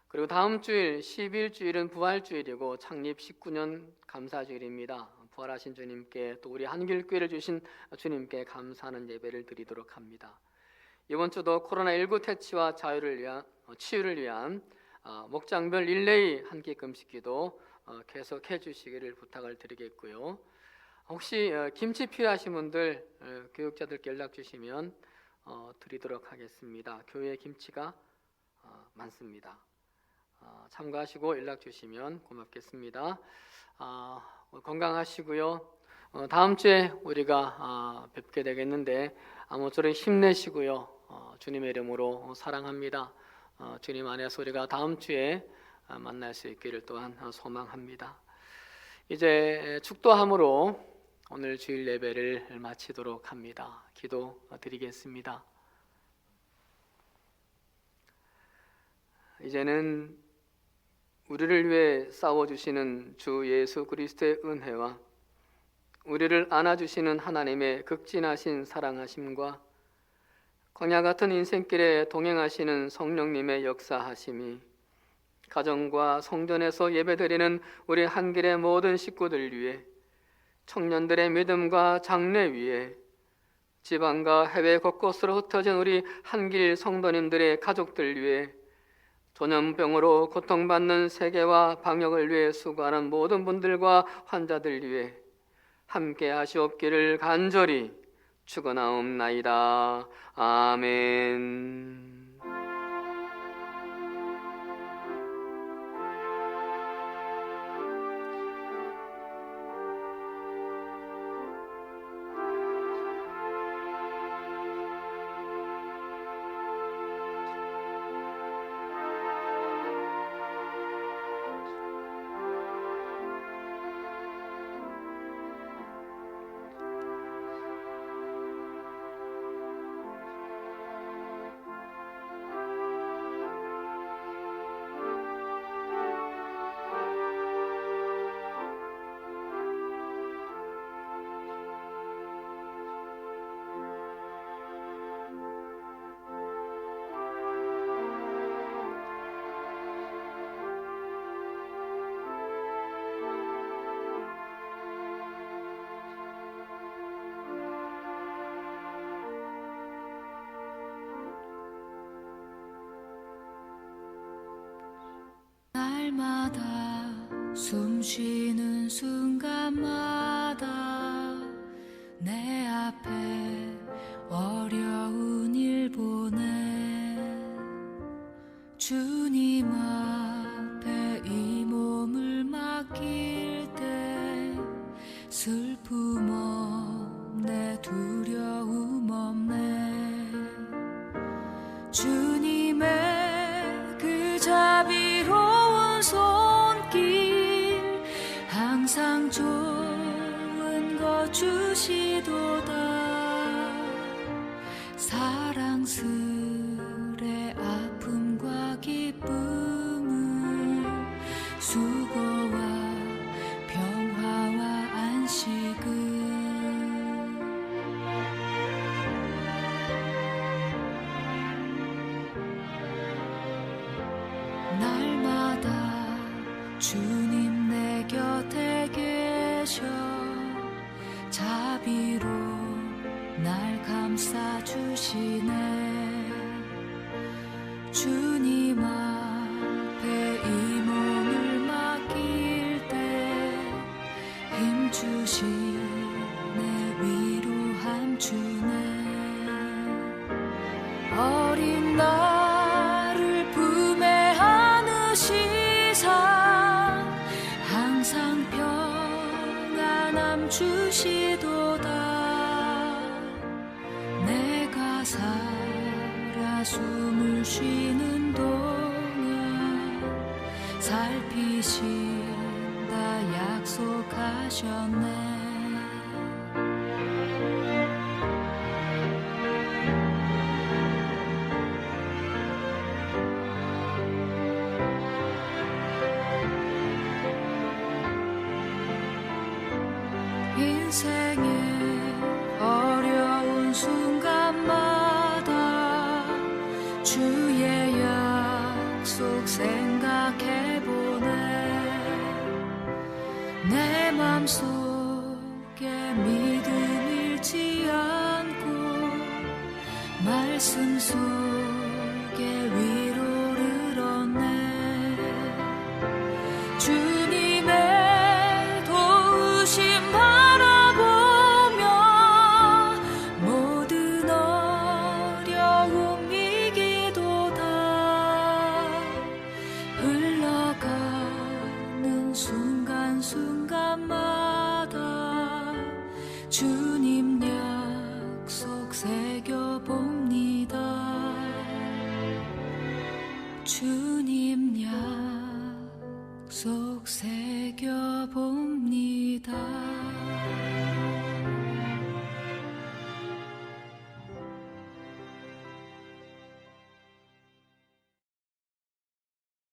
그리고 다음 주일 11주일은 부활주일이고 창립 19년 감사주일입니다. 부활하신 주님께 또 우리 한길교회를 주신 주님께 감사하는 예배를 드리도록 합니다. 이번 주도 코로나19 퇴치와 치유를 위한 목장별 릴레이 한끼 금식기도 계속해 주시기를 부탁을 드리겠고요. 혹시 김치 필요하신 분들 교육자들께 연락 주시면 드리도록 하겠습니다. 교회에 김치가 많습니다. 참고하시고 연락 주시면 고맙겠습니다. 건강하시고요. 다음 주에 우리가 뵙게 되겠는데 아무쪼록 힘내시고요. 주님의 이름으로 사랑합니다. 주님 안에서 우리가 다음 주에 만날 수 있기를 또한 소망합니다. 이제 축도함으로 오늘 주일 예배를 마치도록 합니다. 기도 드리겠습니다. 이제는 우리를 위해 싸워주시는 주 예수 그리스도의 은혜와 우리를 안아주시는 하나님의 극진하신 사랑하심과 광야 같은 인생길에 동행하시는 성령님의 역사하심이 가정과 성전에서 예배드리는 우리 한길의 모든 식구들 위해, 청년들의 믿음과 장래 위에, 지방과 해외 곳곳으로 흩어진 우리 한길 성도님들의 가족들 위해, 전염병으로 고통받는 세계와 방역을 위해 수고하는 모든 분들과 환자들 위해 함께 하시옵기를 간절히 축원하옵나이다. 아멘. 날마다 숨 쉬는 순간마다 내 앞에 두려움 없네. 주님의 그 자비로운 손길 항상 좋은 것 주시도다. 사랑스레 아픔과 기쁨을 수고와 평화와 안식을 날마다 주님 내 곁에 계셔 자비로 날 감싸주시네. 주님 앞에 이 몸을 맡길 때 힘주시네. 위로함 주네. 어린 나를 품에 안으시사 항상 평안함 주시도다. 내가 살아 숨을 쉬는 동안 살피신다 약속하셨네. 인생의 어려운 순간마다 주의 약속 생각해보네. 내 맘속에 믿음 잃지 않고 말씀 속에 위로를 얻네. 주님의 도우심 순간순간마다 주님 약속 새겨봅니다. 주님 약속 새겨봅니다.